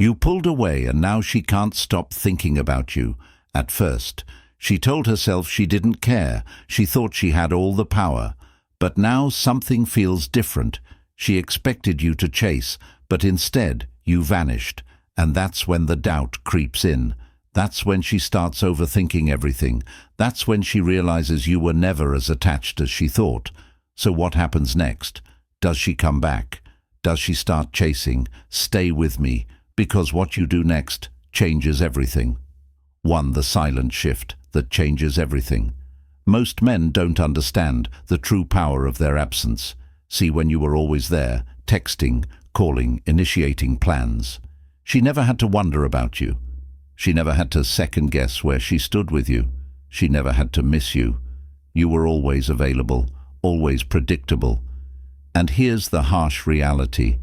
You pulled away and now she can't stop thinking about you. At first, she told herself she didn't care. She thought she had all the power. But now something feels different. She expected you to chase, but instead you vanished. And that's when the doubt creeps in. That's when she starts overthinking everything. That's when she realizes you were never as attached as she thought. So what happens next? Does she come back? Does she start chasing? Stay with me, because what you do next changes everything. 1. The silent shift that changes everything. Most men don't understand the true power of their absence. See, when you were always there, texting, calling, initiating plans. She never had to wonder about you. She never had to second-guess where she stood with you. She never had to miss you. You were always available, always predictable. And here's the harsh reality.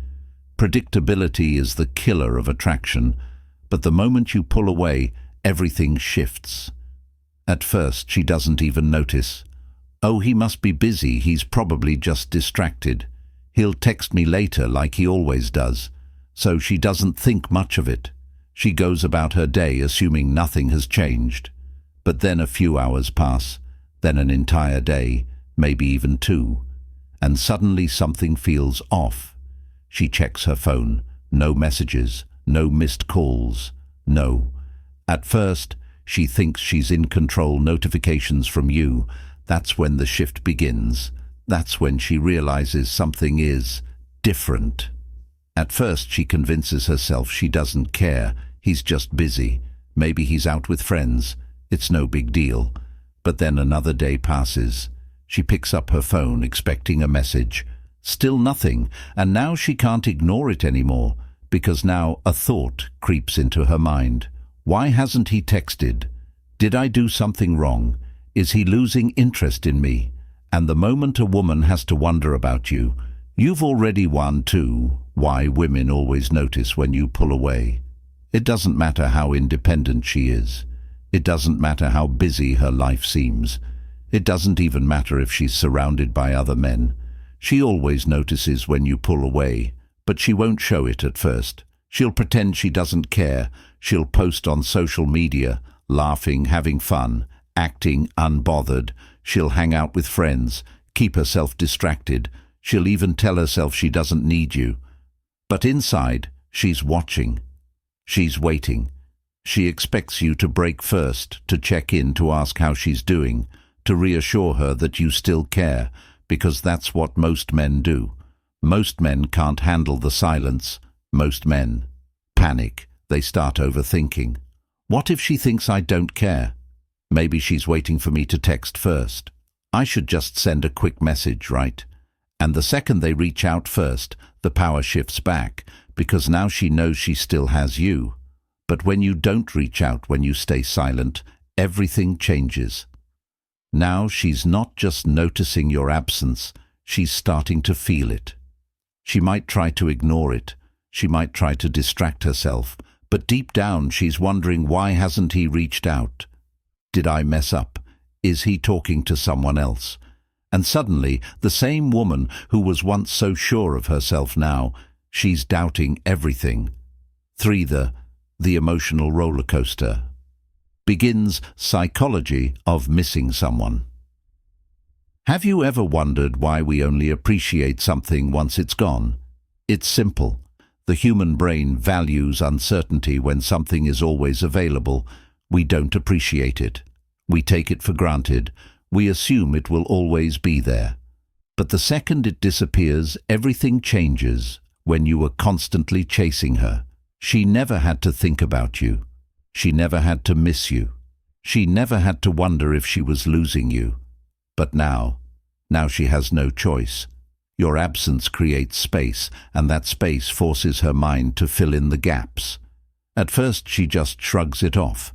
Predictability is the killer of attraction, but the moment you pull away, everything shifts. At first, she doesn't even notice. Oh, he must be busy, he's probably just distracted. He'll text me later like he always does. So she doesn't think much of it. She goes about her day assuming nothing has changed. But then a few hours pass, then an entire day, maybe even 2, and suddenly something feels off. She checks her phone. No messages, no missed calls, no. At first, she thinks she's in control. Notifications from you. That's when the shift begins. That's when she realizes something is different. At first, she convinces herself she doesn't care. He's just busy. Maybe he's out with friends. It's no big deal. But then another day passes. She picks up her phone, expecting a message. Still nothing, and now she can't ignore it anymore, because now a thought creeps into her mind. Why hasn't he texted? Did I do something wrong? Is he losing interest in me? And the moment a woman has to wonder about you, you've already won too. Why women always notice when you pull away. It doesn't matter how independent she is. It doesn't matter how busy her life seems. It doesn't even matter if she's surrounded by other men. She always notices when you pull away, but she won't show it at first. She'll pretend she doesn't care. She'll post on social media, laughing, having fun, acting unbothered. She'll hang out with friends, keep herself distracted. She'll even tell herself she doesn't need you. But inside, she's watching. She's waiting. She expects you to break first, to check in, to ask how she's doing, to reassure her that you still care, because that's what most men do. Most men can't handle the silence. Most men panic. They start overthinking. What if she thinks I don't care? Maybe she's waiting for me to text first. I should just send a quick message, right? And the second they reach out first, the power shifts back, because now she knows she still has you. But when you don't reach out, when you stay silent, everything changes. Now she's not just noticing your absence, she's starting to feel it. She might try to ignore it. She might try to distract herself. But deep down, she's wondering, why hasn't he reached out? Did I mess up? Is he talking to someone else? And suddenly, the same woman who was once so sure of herself now, she's doubting everything. 3. The emotional roller coaster. Begins psychology of missing someone. Have you ever wondered why we only appreciate something once it's gone? It's simple. The human brain values uncertainty. When something is always available, we don't appreciate it. We take it for granted. We assume it will always be there. But the second it disappears, everything changes. When you were constantly chasing her, she never had to think about you. She never had to miss you. She never had to wonder if she was losing you. But now she has no choice. Your absence creates space, and that space forces her mind to fill in the gaps. At first, she just shrugs it off.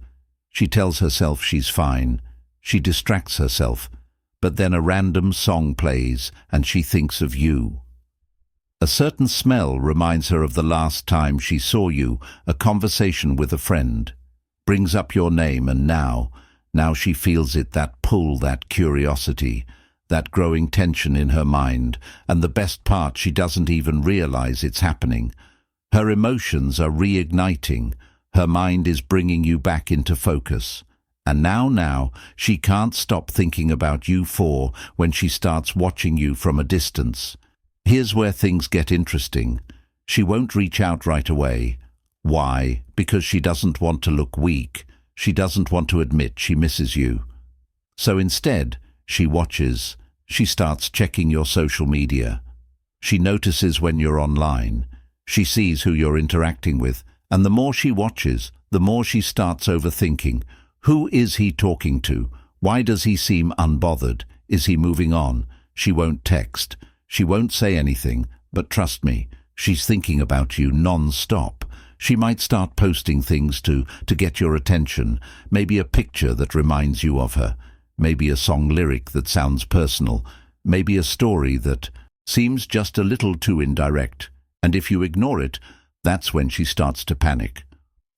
She tells herself she's fine. She distracts herself. But then a random song plays, and she thinks of you. A certain smell reminds her of the last time she saw you. A conversation with a friend brings up your name, and now she feels it, that pull, that curiosity, that growing tension in her mind. And the best part, she doesn't even realize it's happening. Her emotions are reigniting. Her mind is bringing you back into focus. And now, she can't stop thinking about you when she starts watching you from a distance. Here's where things get interesting. She won't reach out right away. Why? Because she doesn't want to look weak. She doesn't want to admit she misses you. So instead, she watches. She starts checking your social media. She notices when you're online. She sees who you're interacting with. And the more she watches, the more she starts overthinking. Who is he talking to? Why does he seem unbothered? Is he moving on? She won't text. She won't say anything, but trust me, she's thinking about you non-stop. She might start posting things to get your attention, maybe a picture that reminds you of her, maybe a song lyric that sounds personal, maybe a story that seems just a little too indirect. And if you ignore it, that's when she starts to panic.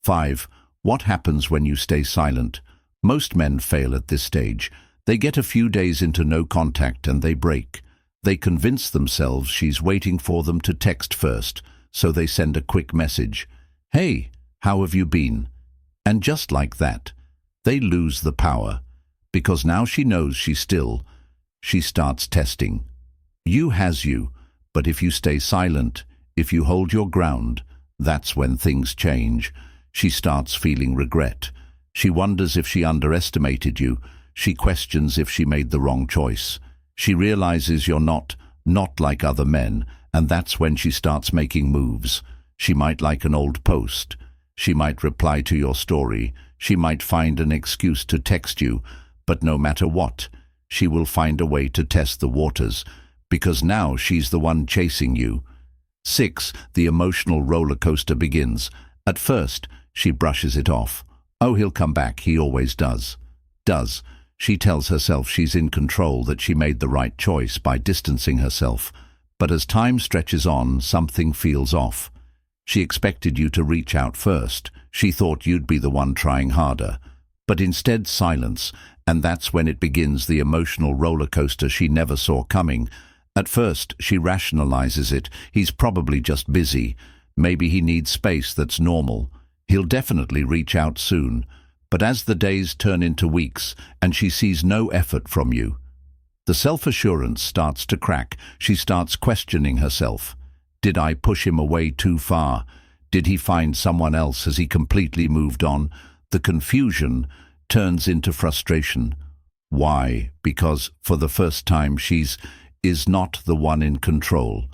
5. What happens when you stay silent? Most men fail at this stage. They get a few days into no contact and they break. They convince themselves she's waiting for them to text first, so they send a quick message. Hey, how have you been? And just like that, they lose the power. Because now she knows she starts testing. You has you, but if you stay silent, if you hold your ground, that's when things change. She starts feeling regret. She wonders if she underestimated you. She questions if she made the wrong choice. She realizes you're not like other men, and that's when she starts making moves. She might like an old post. She might reply to your story. She might find an excuse to text you, but no matter what, she will find a way to test the waters, because now she's the one chasing you. 6. The emotional roller coaster begins. At first, she brushes it off. Oh, he'll come back, he always does. She tells herself she's in control, that she made the right choice by distancing herself. But as time stretches on, something feels off. She expected you to reach out first. She thought you'd be the one trying harder. But instead, silence, and that's when it begins, the emotional roller coaster she never saw coming. At first, she rationalizes it. He's probably just busy. Maybe he needs space, that's normal. He'll definitely reach out soon. But as the days turn into weeks and she sees no effort from you, the self-assurance starts to crack. She starts questioning herself. Did I push him away too far? Did he find someone else? Has he completely moved on? The confusion turns into frustration. Why? Because for the first time is not the one in control.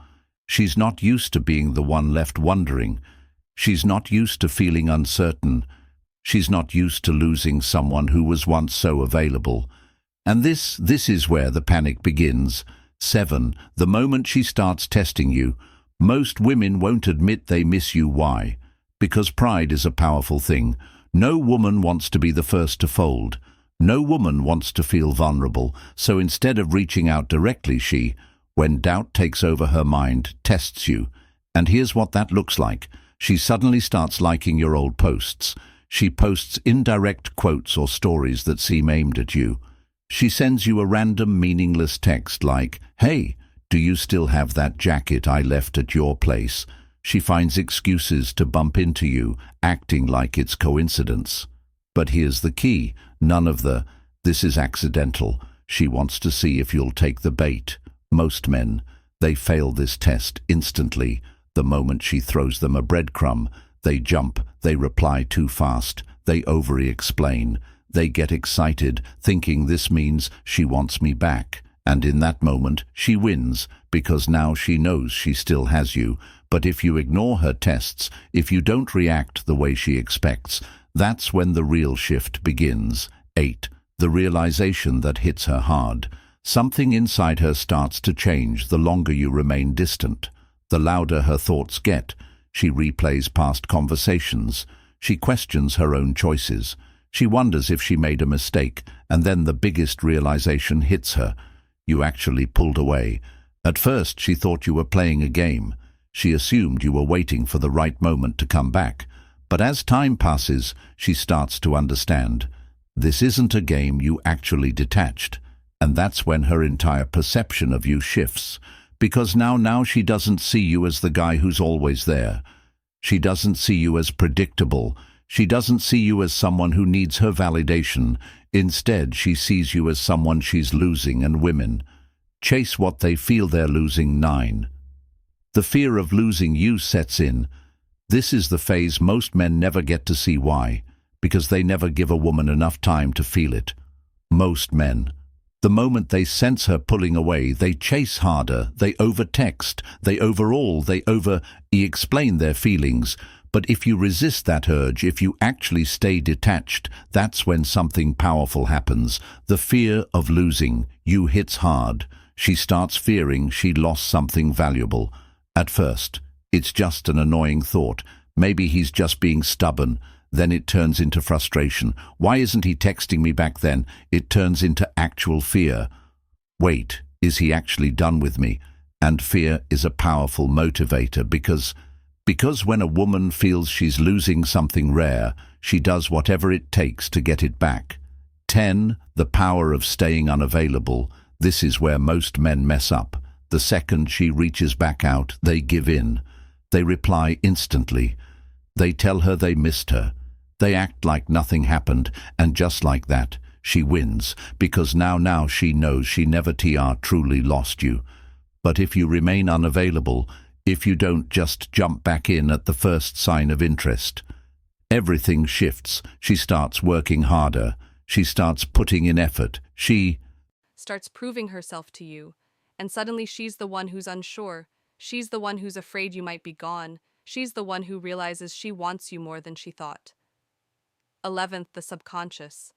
She's not used to being the one left wondering. She's not used to feeling uncertain. She's not used to losing someone who was once so available. And this is where the panic begins. 7. The moment she starts testing you, most women won't admit they miss you. Why? Because pride is a powerful thing. No woman wants to be the first to fold. No woman wants to feel vulnerable, so instead of reaching out directly, she, when doubt takes over her mind, tests you. And here's what that looks like. She suddenly starts liking your old posts. She posts indirect quotes or stories that seem aimed at you. She sends you a random meaningless text like, "Hey, do you still have that jacket I left at your place?" She finds excuses to bump into you, acting like it's coincidence. But here's the key. None of the, "this is accidental." She wants to see if you'll take the bait. Most men, they fail this test instantly. The moment she throws them a breadcrumb, they jump, they reply too fast, they over-explain. They get excited, thinking this means she wants me back. And in that moment, she wins, because now she knows she still has you. But if you ignore her tests, if you don't react the way she expects, that's when the real shift begins. 8. The realization that hits her hard. Something inside her starts to change the longer you remain distant. The louder her thoughts get. She replays past conversations. She questions her own choices. She wonders if she made a mistake, and then the biggest realization hits her. You actually pulled away. At first, she thought you were playing a game. She assumed you were waiting for the right moment to come back. But as time passes, she starts to understand. This isn't a game, you actually detached. And that's when her entire perception of you shifts. Because now she doesn't see you as the guy who's always there. She doesn't see you as predictable. She doesn't see you as someone who needs her validation. Instead, she sees you as someone she's losing, and women chase what they feel they're losing. 9. The fear of losing you sets in. This is the phase most men never get to see. Why? Because they never give a woman enough time to feel it. Most men. The moment they sense her pulling away, they chase harder, they overtext, they overall, they over-explain their feelings. But if you resist that urge, if you actually stay detached, that's when something powerful happens. The fear of losing you hits hard. She starts fearing she lost something valuable. At first, it's just an annoying thought. Maybe he's just being stubborn. Then it turns into frustration. Why isn't he texting me back then? It turns into actual fear. Wait, is he actually done with me? And fear is a powerful motivator because when a woman feels she's losing something rare, she does whatever it takes to get it back. 10. The power of staying unavailable. This is where most men mess up. The second she reaches back out, they give in. They reply instantly. They tell her they missed her. They act like nothing happened, and just like that, she wins, because now she knows she never truly lost you. But if you remain unavailable, if you don't just jump back in at the first sign of interest, everything shifts. She starts working harder. She starts putting in effort. She starts proving herself to you, and suddenly she's the one who's unsure. She's the one who's afraid you might be gone. She's the one who realizes she wants you more than she thought. 11th, the subconscious.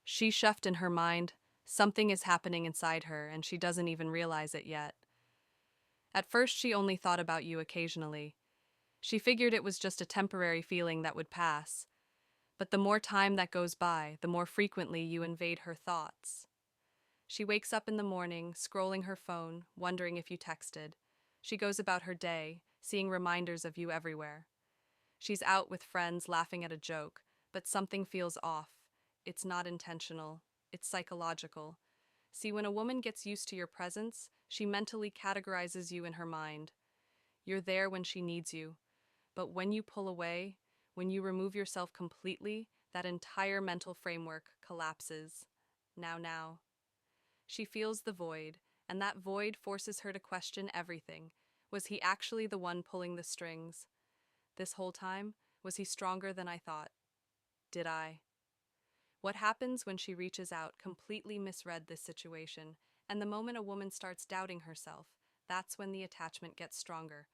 She chefed in her mind. Something is happening inside her, and she doesn't even realize it yet. At first, she only thought about you occasionally. She figured it was just a temporary feeling that would pass. But the more time that goes by, the more frequently you invade her thoughts. She wakes up in the morning, scrolling her phone, wondering if you texted. She goes about her day, seeing reminders of you everywhere. She's out with friends laughing at a joke, but something feels off. It's not intentional, it's psychological. See, when a woman gets used to your presence, she mentally categorizes you in her mind. You're there when she needs you. But when you pull away, when you remove yourself completely, that entire mental framework collapses. Now. She feels the void, and that void forces her to question everything. Was he actually the one pulling the strings? This whole time, was he stronger than I thought? Did I? What happens when she reaches out completely misread this situation, and the moment a woman starts doubting herself, that's when the attachment gets stronger.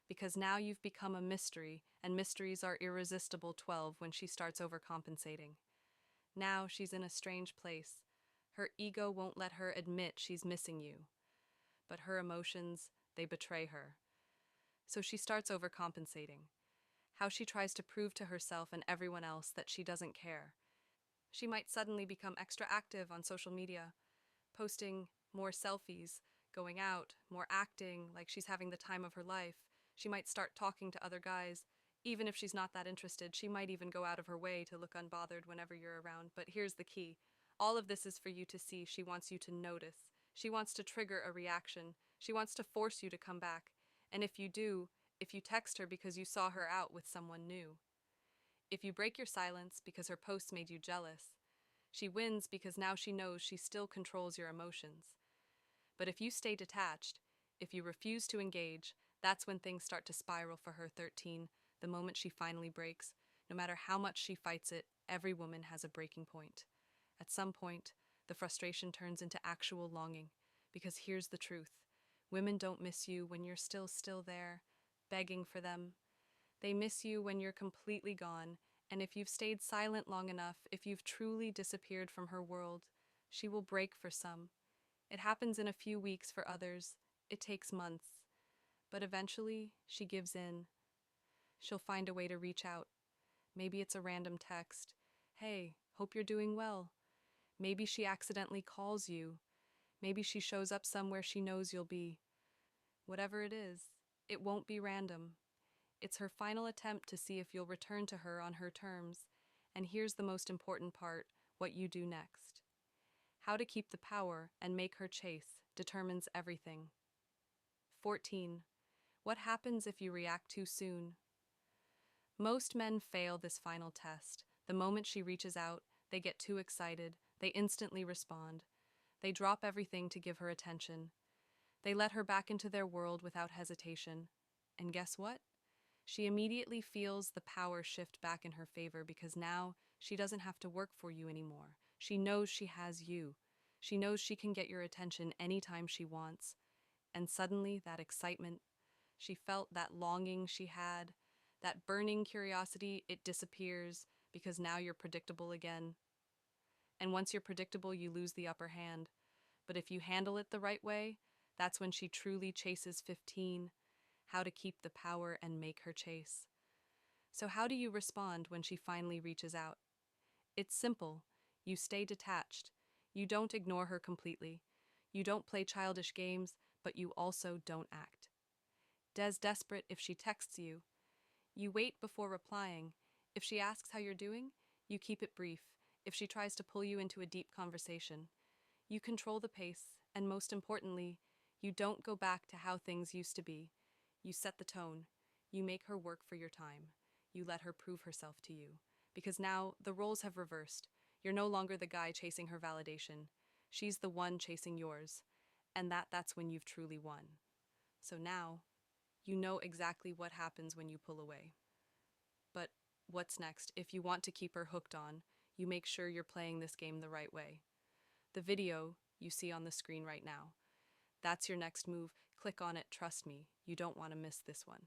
Because now you've become a mystery, and mysteries are irresistible. 12 when she starts overcompensating. Now she's in a strange place. Her ego won't let her admit she's missing you. But her emotions, they betray her. So she starts overcompensating. How she tries to prove to herself and everyone else that she doesn't care. She might suddenly become extra active on social media, posting more selfies, going out, more acting like she's having the time of her life. She might start talking to other guys. Even if she's not that interested, she might even go out of her way to look unbothered whenever you're around. But here's the key. All of this is for you to see. She wants you to notice. She wants to trigger a reaction. She wants to force you to come back. And if you do, if you text her because you saw her out with someone new, if you break your silence because her posts made you jealous, she wins because now she knows she still controls your emotions. But if you stay detached, if you refuse to engage, that's when things start to spiral for her. 13, the moment she finally breaks. No matter how much she fights it, every woman has a breaking point. At some point, the frustration turns into actual longing. Because here's the truth. Women don't miss you when you're still there, begging for them. They miss you when you're completely gone, and if you've stayed silent long enough, if you've truly disappeared from her world, she will break for some. It happens in a few weeks for others. It takes months. But eventually, she gives in. She'll find a way to reach out. Maybe it's a random text. Hey, hope you're doing well. Maybe she accidentally calls you. Maybe she shows up somewhere she knows you'll be. Whatever it is, it won't be random. It's her final attempt to see if you'll return to her on her terms. And here's the most important part, what you do next. How to keep the power and make her chase determines everything. 14. What happens if you react too soon? Most men fail this final test. The moment she reaches out, they get too excited, they instantly respond. They drop everything to give her attention. They let her back into their world without hesitation. And guess what? She immediately feels the power shift back in her favor because now she doesn't have to work for you anymore. She knows she has you. She knows she can get your attention anytime she wants. And suddenly, that excitement, she felt that longing she had, that burning curiosity, it disappears because now you're predictable again. And once you're predictable, you lose the upper hand. But if you handle it the right way, that's when she truly chases 15, how to keep the power and make her chase. So how do you respond when she finally reaches out? It's simple. You stay detached. You don't ignore her completely. You don't play childish games, but you also don't act. Desperate if she texts you. You wait before replying. If she asks how you're doing, you keep it brief. If she tries to pull you into a deep conversation, you control the pace, and most importantly, you don't go back to how things used to be. You set the tone. You make her work for your time. You let her prove herself to you. Because now the roles have reversed. You're no longer the guy chasing her validation. She's the one chasing yours. And that's when you've truly won. So now, you know exactly what happens when you pull away. But what's next? If you want to keep her hooked on, you make sure you're playing this game the right way. The video you see on the screen right now. That's your next move. Click on it, trust me, you don't want to miss this one.